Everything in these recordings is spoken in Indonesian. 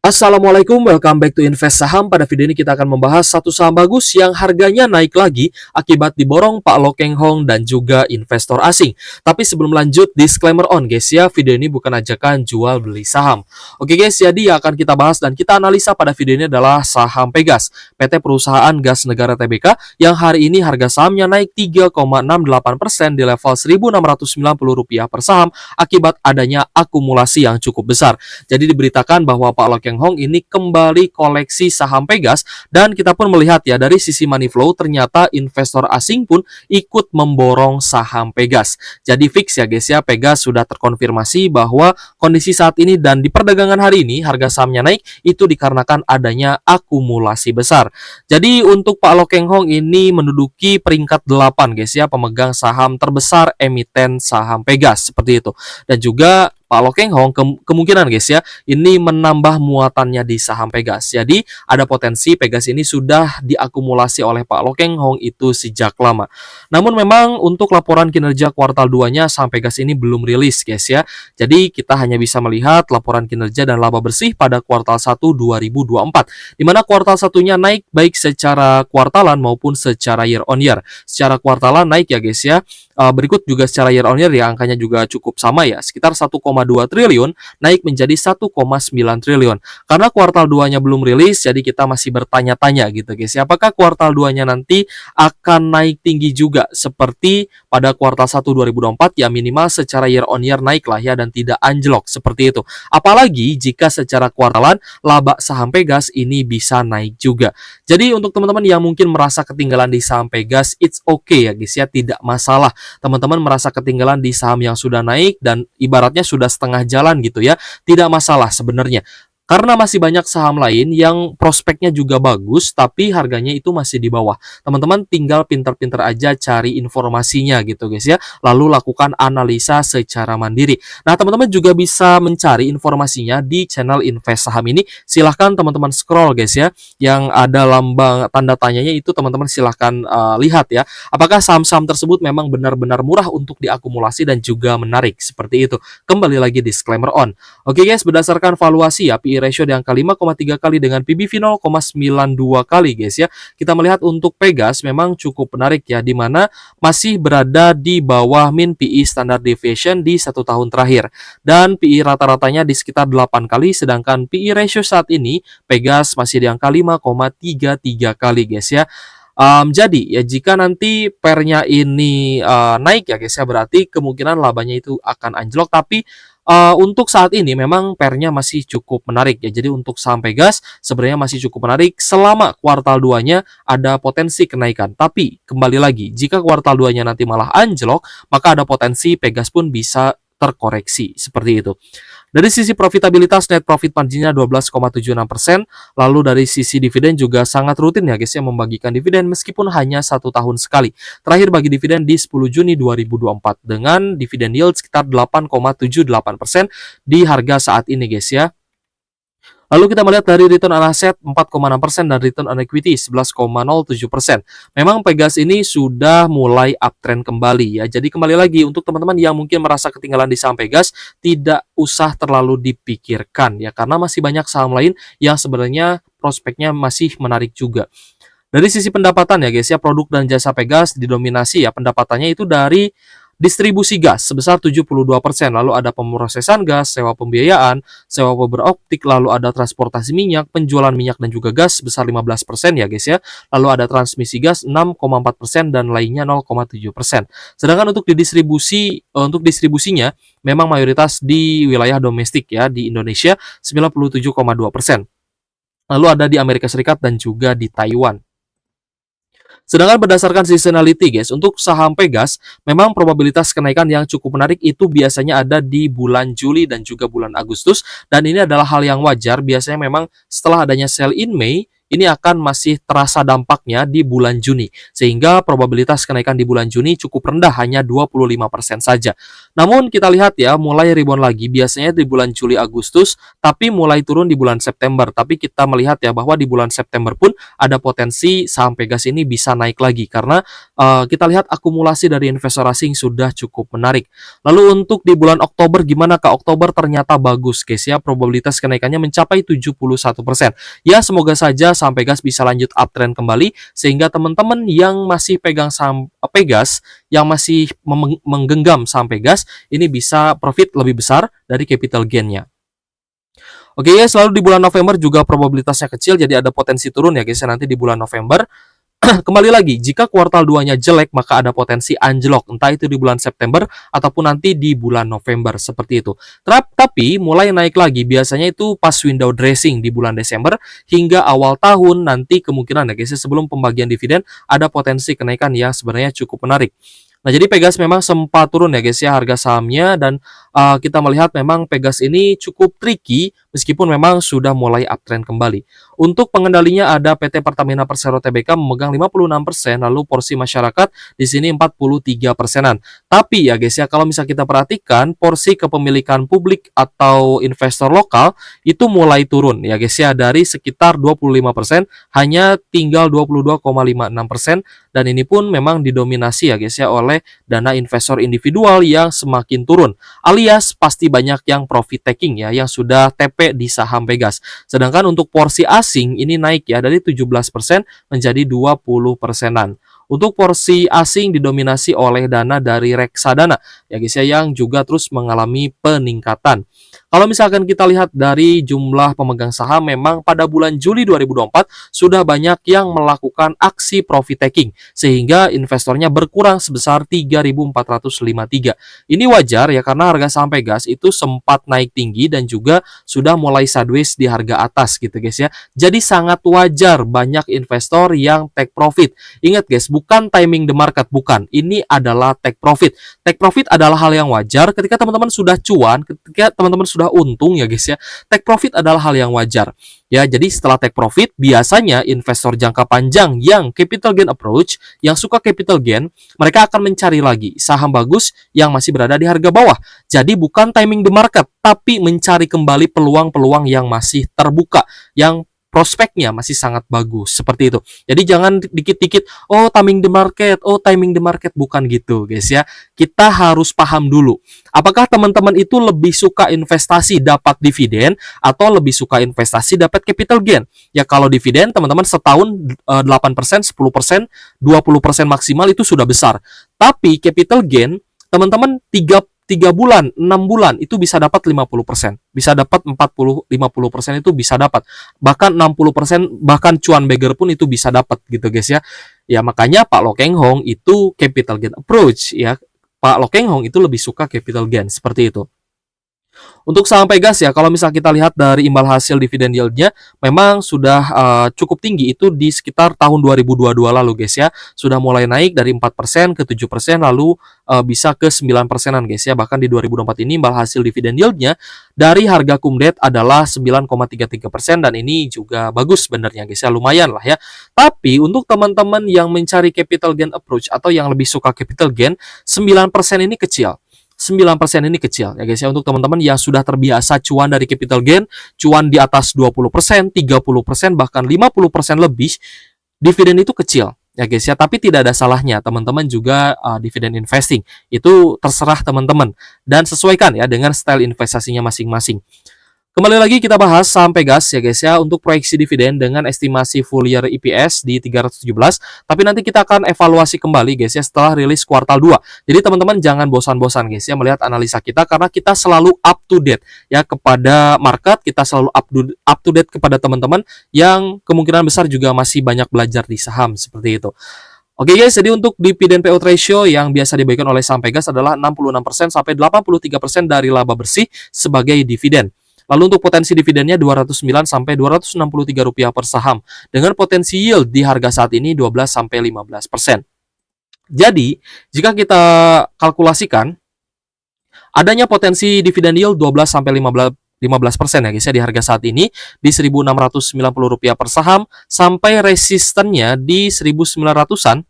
Assalamualaikum, welcome back to Invest Saham. Pada video ini kita akan membahas satu saham bagus yang harganya naik lagi akibat diborong Pak Lo Keng Hong dan juga investor asing. Tapi sebelum lanjut, disclaimer on guys ya, video ini bukan ajakan jual beli saham. Oke guys, jadi yang akan kita bahas dan kita analisa pada video ini adalah saham Pegas, PT Perusahaan Gas Negara Tbk, yang hari ini harga sahamnya naik 3,68% di level Rp1.690 per saham akibat adanya akumulasi yang cukup besar. Jadi diberitakan bahwa Pak Lo Keng Hong ini kembali koleksi saham Pegas, dan kita pun melihat ya dari sisi money flow ternyata investor asing pun ikut memborong saham Pegas. Jadi fix ya guys ya, Pegas sudah terkonfirmasi bahwa kondisi saat ini dan di perdagangan hari ini harga sahamnya naik itu dikarenakan adanya akumulasi besar. Jadi untuk Pak Lo Keng Hong ini menduduki peringkat 8 guys ya, pemegang saham terbesar emiten saham Pegas seperti itu. Dan juga Pak Lo Keng Hong kemungkinan guys ya, ini menambah muatannya di saham Pegas. Jadi ada potensi Pegas ini sudah diakumulasi oleh Pak Lo Keng Hong itu sejak lama. Namun memang untuk laporan kinerja kuartal 2-nya saham Pegas ini belum rilis guys ya. Jadi kita hanya bisa melihat laporan kinerja dan laba bersih pada kuartal 1 2024. Di mana kuartal 1-nya naik baik secara kuartalan maupun secara year on year. Secara kuartalan naik ya guys ya. Berikut juga secara year on year ya, angkanya juga cukup sama ya, sekitar 1,2 triliun naik menjadi 1,9 triliun. Karena kuartal 2-nya belum rilis, jadi kita masih bertanya-tanya gitu guys ya, apakah kuartal 2-nya nanti akan naik tinggi juga seperti pada kuartal 1 2024 ya, minimal secara year on year naik lah ya dan tidak anjlok seperti itu. Apalagi jika secara kuartalan laba saham Pegas ini bisa naik juga. Jadi untuk teman-teman yang mungkin merasa ketinggalan di saham Pegas, it's okay ya guys ya, tidak masalah. Teman-teman merasa ketinggalan di saham yang sudah naik dan ibaratnya sudah setengah jalan gitu ya, tidak masalah sebenarnya. Karena masih banyak saham lain yang prospeknya juga bagus, tapi harganya itu masih di bawah. Teman-teman tinggal pinter-pinter aja cari informasinya gitu guys ya, lalu lakukan analisa secara mandiri. Nah teman-teman juga bisa mencari informasinya di channel Invest Saham ini. Silahkan teman-teman scroll guys ya, yang ada lambang tanda tanyanya itu teman-teman silahkan lihat ya, apakah saham-saham tersebut memang benar-benar murah untuk diakumulasi dan juga menarik seperti itu. Kembali lagi disclaimer on. Oke guys, berdasarkan valuasi ya, PE ratio di angka 5,3 kali dengan PBV 0,92 kali guys ya. Kita melihat untuk Pegas memang cukup menarik ya, di mana masih berada di bawah mean PE standard deviation di 1 tahun terakhir. Dan PE rata-ratanya di sekitar 8 kali, sedangkan PE ratio saat ini Pegas masih di angka 5,33 kali guys ya. Jadi ya jika nanti pernya ini naik ya guys ya, berarti kemungkinan labanya itu akan anjlok, tapi untuk saat ini memang pernya masih cukup menarik ya. Jadi untuk saham Pegas sebenarnya masih cukup menarik selama kuartal 2-nya ada potensi kenaikan. Tapi kembali lagi, jika kuartal 2-nya nanti malah anjlok, maka ada potensi Pegas pun bisa terkoreksi seperti itu. Dari sisi profitabilitas, net profit marginnya 12,76%. Lalu dari sisi dividen juga sangat rutin ya guys ya, membagikan dividen meskipun hanya 1 tahun sekali. Terakhir bagi dividen di 10 Juni 2024 dengan dividen yield sekitar 8,78% di harga saat ini guys ya. Lalu kita melihat dari return on asset 4,6% dan return on equity 11,07%. Memang Pegas ini sudah mulai uptrend kembali ya. Jadi kembali lagi untuk teman-teman yang mungkin merasa ketinggalan di saham Pegas, tidak usah terlalu dipikirkan ya, karena masih banyak saham lain yang sebenarnya prospeknya masih menarik juga. Dari sisi pendapatan ya guys ya, produk dan jasa Pegas didominasi ya pendapatannya itu dari distribusi gas sebesar 72%, lalu ada pemrosesan gas, sewa pembiayaan, sewa fiber optik, lalu ada transportasi minyak, penjualan minyak dan juga gas sebesar 15% ya guys ya. Lalu ada transmisi gas 6,4% dan lainnya 0,7%. Sedangkan untuk untuk distribusinya memang mayoritas di wilayah domestik ya, di Indonesia 97,2%. Lalu ada di Amerika Serikat dan juga di Taiwan. Sedangkan berdasarkan seasonality guys, untuk saham Pegas memang probabilitas kenaikan yang cukup menarik itu biasanya ada di bulan Juli dan juga bulan Agustus, dan ini adalah hal yang wajar. Biasanya memang setelah adanya sell in Mei ini akan masih terasa dampaknya di bulan Juni, sehingga probabilitas kenaikan di bulan Juni cukup rendah, hanya 25% saja. Namun kita lihat ya, mulai rebound lagi biasanya di bulan Juli Agustus, tapi mulai turun di bulan September. Tapi kita melihat ya bahwa di bulan September pun ada potensi saham Pegas ini bisa naik lagi karena kita lihat akumulasi dari investor asing sudah cukup menarik. Lalu untuk di bulan Oktober gimana Kak? Oktober ternyata bagus guys ya, probabilitas kenaikannya mencapai 71%. Ya semoga saja saham Pegas bisa lanjut uptrend kembali sehingga teman-teman yang masih pegang saham Pegas, yang masih menggenggam saham Pegas ini bisa profit lebih besar dari capital gain-nya. Oke ya, selalu di bulan November juga probabilitasnya kecil, jadi ada potensi turun ya guys ya nanti di bulan November. Kembali lagi, jika kuartal 2-nya jelek, maka ada potensi anjlok, entah itu di bulan September ataupun nanti di bulan November, seperti itu. Tapi mulai naik lagi, biasanya itu pas window dressing di bulan Desember hingga awal tahun nanti kemungkinan ya guys, sebelum pembagian dividen ada potensi kenaikan yang sebenarnya cukup menarik. Nah, jadi Pegas memang sempat turun ya guys ya harga sahamnya dan kita melihat memang Pegas ini cukup tricky meskipun memang sudah mulai uptrend kembali. Untuk pengendalinya ada PT Pertamina Persero Tbk memegang 56%, lalu porsi masyarakat di sini 43%-an. Tapi ya guys ya, kalau misalnya kita perhatikan porsi kepemilikan publik atau investor lokal itu mulai turun ya guys ya, dari sekitar 25% hanya tinggal 22,56%, dan ini pun memang didominasi ya guys ya oleh dana investor individual yang semakin turun, alias pasti banyak yang profit taking ya, yang sudah TP di saham Pegas. Sedangkan untuk porsi asing ini naik ya dari 17% menjadi 20%-an. Untuk porsi asing didominasi oleh dana dari reksadana ya guys ya, yang juga terus mengalami peningkatan. Kalau misalkan kita lihat dari jumlah pemegang saham, memang pada bulan Juli 2024 sudah banyak yang melakukan aksi profit taking sehingga investornya berkurang sebesar 3.453. Ini wajar ya karena harga saham Pegas itu sempat naik tinggi dan juga sudah mulai sideways di harga atas gitu guys ya. Jadi sangat wajar banyak investor yang take profit. Ingat guys, bukan timing the market, bukan. Ini adalah take profit. Take profit adalah hal yang wajar ketika teman-teman sudah cuan, ketika teman-teman sudah untung ya guys ya. Take profit adalah hal yang wajar. Ya, jadi setelah take profit, biasanya investor jangka panjang yang capital gain approach, yang suka capital gain, mereka akan mencari lagi saham bagus yang masih berada di harga bawah. Jadi bukan timing the market, tapi mencari kembali peluang-peluang yang masih terbuka, yang prospeknya masih sangat bagus, seperti itu. Jadi jangan dikit-dikit, oh timing the market, bukan gitu guys ya. Kita harus paham dulu, apakah teman-teman itu lebih suka investasi dapat dividen atau lebih suka investasi dapat capital gain. Ya kalau dividen teman-teman setahun 8%, 10%, 20% maksimal itu sudah besar. Tapi capital gain teman-teman 3 bulan, 6 bulan itu bisa dapat 50%, bisa dapat 40-50% itu bisa dapat. Bahkan 60%, bahkan cuan beggar pun itu bisa dapat gitu guys ya. Ya makanya Pak Lo Keng Hong itu capital gain approach ya. Pak Lo Keng Hong itu lebih suka capital gain seperti itu. Untuk saham Pegas ya, kalau misal kita lihat dari imbal hasil dividen yield-nya memang sudah cukup tinggi, itu di sekitar tahun 2022 lalu guys ya. Sudah mulai naik dari 4% ke 7%, lalu bisa ke 9%-an guys ya. Bahkan di 2024 ini imbal hasil dividen yield-nya dari harga kumdet adalah 9,33%, dan ini juga bagus sebenarnya guys ya, lumayan lah ya. Tapi untuk teman-teman yang mencari capital gain approach atau yang lebih suka capital gain, 9% ini kecil. 9% ini kecil ya guys ya, untuk teman-teman yang sudah terbiasa cuan dari capital gain, cuan di atas 20%, 30%, bahkan 50% lebih, dividen itu kecil ya guys ya. Tapi tidak ada salahnya teman-teman juga dividen investing. Itu terserah teman-teman dan sesuaikan ya dengan style investasinya masing-masing. Kembali lagi kita bahas saham Pegas ya guys ya, untuk proyeksi dividen dengan estimasi full year EPS di 317. Tapi nanti kita akan evaluasi kembali guys ya setelah rilis kuartal 2. Jadi teman-teman jangan bosan-bosan guys ya melihat analisa kita, karena kita selalu up to date ya kepada market, kita selalu up to date kepada teman-teman yang kemungkinan besar juga masih banyak belajar di saham seperti itu. Oke guys, jadi untuk dividen payout ratio yang biasa diberikan oleh saham Pegas adalah 66% sampai 83% dari laba bersih sebagai dividen. Lalu untuk potensi dividennya 209 sampai 263 rupiah per saham dengan potensi yield di harga saat ini 12 sampai 15%. Jadi, jika kita kalkulasikan adanya potensi dividen yield 12 sampai 15% ya guys ya di harga saat ini di Rp1.690 per saham sampai resistennya di 1.900-an.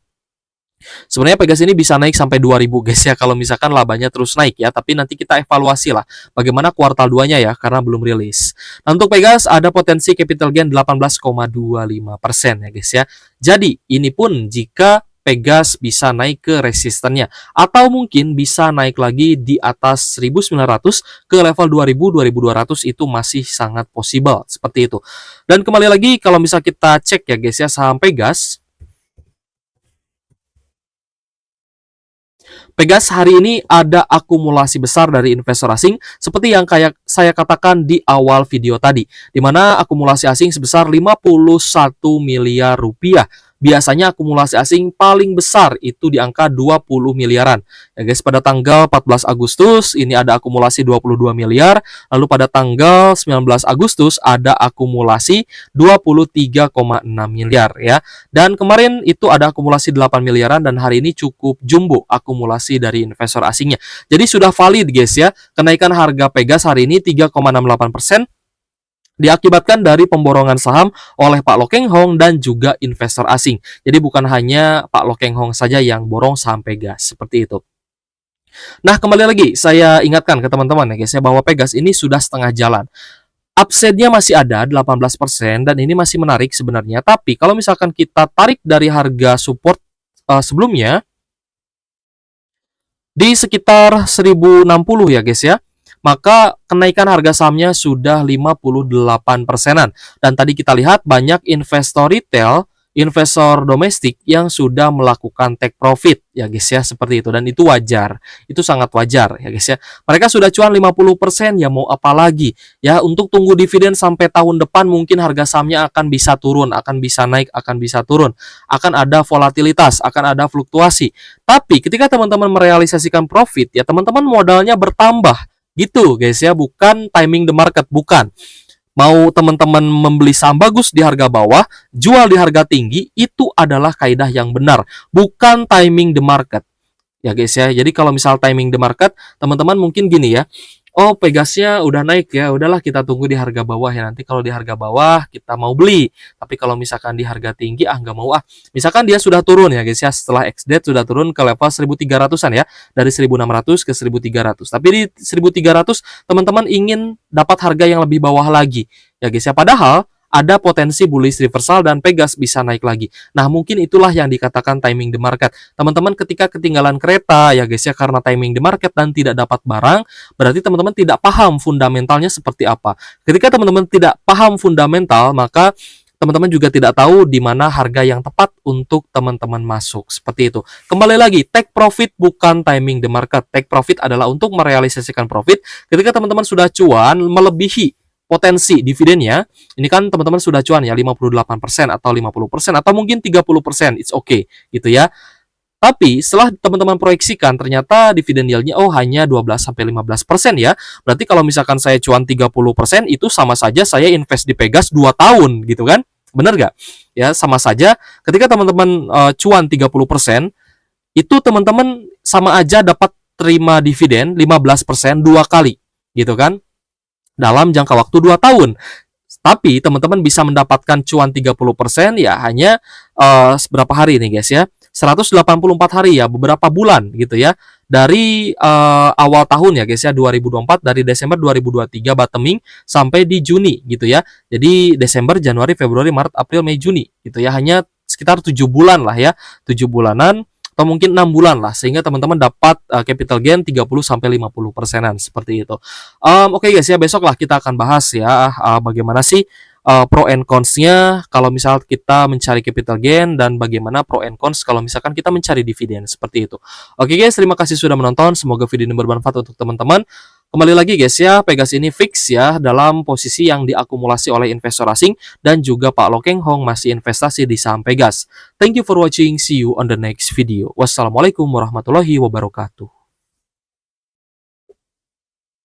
Sebenarnya Pegas ini bisa naik sampai 2000 guys ya kalau misalkan labanya terus naik ya, tapi nanti kita evaluasi lah bagaimana kuartal 2-nya ya karena belum rilis. Nah, untuk Pegas ada potensi capital gain 18,25% ya guys ya. Jadi ini pun jika Pegas bisa naik ke resistennya atau mungkin bisa naik lagi di atas 1900 ke level 2000 2200 itu masih sangat possible seperti itu. Dan kembali lagi kalau misal kita cek ya guys ya saham Pegas hari ini ada akumulasi besar dari investor asing seperti yang kayak saya katakan di awal video tadi, di mana akumulasi asing sebesar 51 miliar rupiah. Biasanya akumulasi asing paling besar itu di angka 20 miliaran. Ya guys, pada tanggal 14 Agustus ini ada akumulasi 22 miliar, lalu pada tanggal 19 Agustus ada akumulasi 23,6 miliar ya. Dan kemarin itu ada akumulasi 8 miliaran dan hari ini cukup jumbo akumulasi dari investor asingnya. Jadi sudah valid guys ya, kenaikan harga Pegas hari ini 3,68% diakibatkan dari pemborongan saham oleh Pak Lo Keng Hong dan juga investor asing. Jadi bukan hanya Pak Lo Keng Hong saja yang borong saham Pegas, seperti itu. Nah, kembali lagi saya ingatkan ke teman-teman ya guys ya bahwa Pegas ini sudah setengah jalan. Upside-nya masih ada 18% dan ini masih menarik sebenarnya. Tapi kalau misalkan kita tarik dari harga support sebelumnya di sekitar 1060 ya guys ya, maka kenaikan harga sahamnya sudah 58%-an. Dan tadi kita lihat banyak investor retail, investor domestik yang sudah melakukan take profit ya guys ya, seperti itu. Dan itu wajar, itu sangat wajar ya guys ya. Mereka sudah cuan 50%, ya mau apa lagi ya, untuk tunggu dividen sampai tahun depan mungkin harga sahamnya akan bisa turun, akan bisa naik, akan bisa turun. Akan ada volatilitas, akan ada fluktuasi. Tapi ketika teman-teman merealisasikan profit ya, teman-teman modalnya bertambah. Gitu guys ya, bukan timing the market, bukan. Mau teman-teman membeli saham bagus di harga bawah, jual di harga tinggi, itu adalah kaidah yang benar, bukan timing the market. Ya guys ya, jadi kalau misal timing the market, teman-teman mungkin gini ya, oh Pegasnya udah naik ya, udahlah kita tunggu di harga bawah ya, nanti kalau di harga bawah kita mau beli. Tapi kalau misalkan di harga tinggi nggak mau misalkan dia sudah turun ya guys ya, setelah ex-date sudah turun ke level 1300-an ya, dari 1600 ke 1300. Tapi di 1300 teman-teman ingin dapat harga yang lebih bawah lagi ya guys ya, padahal ada potensi bullish reversal dan Pegas bisa naik lagi. Nah, mungkin itulah yang dikatakan timing the market. Teman-teman ketika ketinggalan kereta ya guys ya karena timing the market dan tidak dapat barang, berarti teman-teman tidak paham fundamentalnya seperti apa. Ketika teman-teman tidak paham fundamental, maka teman-teman juga tidak tahu di mana harga yang tepat untuk teman-teman masuk. Seperti itu. Kembali lagi, take profit bukan timing the market. Take profit adalah untuk merealisasikan profit ketika teman-teman sudah cuan melebihi potensi dividennya. Ini kan teman-teman sudah cuan ya 58% atau 50% atau mungkin 30%, it's okay gitu ya. Tapi setelah teman-teman proyeksikan ternyata dividen yieldnya hanya 12-15% ya. Berarti kalau misalkan saya cuan 30% itu sama saja saya invest di Pegas 2 tahun gitu kan. Benar nggak? Ya sama saja ketika teman-teman cuan 30%, itu teman-teman sama aja dapat terima dividen 15% 2 kali gitu kan, dalam jangka waktu 2 tahun. Tapi teman-teman bisa mendapatkan cuan 30% ya hanya berapa hari nih guys ya, 184 hari ya, beberapa bulan gitu ya, dari awal tahun ya guys ya, 2024, dari Desember 2023 bottoming sampai di Juni gitu ya. Jadi Desember, Januari, Februari, Maret, April, Mei, Juni gitu ya, hanya sekitar 7 bulan lah ya, 7 bulanan atau mungkin 6 bulan lah, sehingga teman-teman dapat capital gain 30-50%-an seperti itu. Oke guys ya, besok lah kita akan bahas ya bagaimana sih pro and cons-nya kalau misal kita mencari capital gain dan bagaimana pro and cons kalau misalkan kita mencari dividen, seperti itu. Oke guys, terima kasih sudah menonton, semoga video ini bermanfaat untuk teman-teman. Kembali lagi guys ya, Pegas ini fix ya dalam posisi yang diakumulasi oleh investor asing dan juga Pak Lo Keng Hong masih investasi di saham Pegas. Thank you for watching, see you on the next video. Wassalamualaikum warahmatullahi wabarakatuh.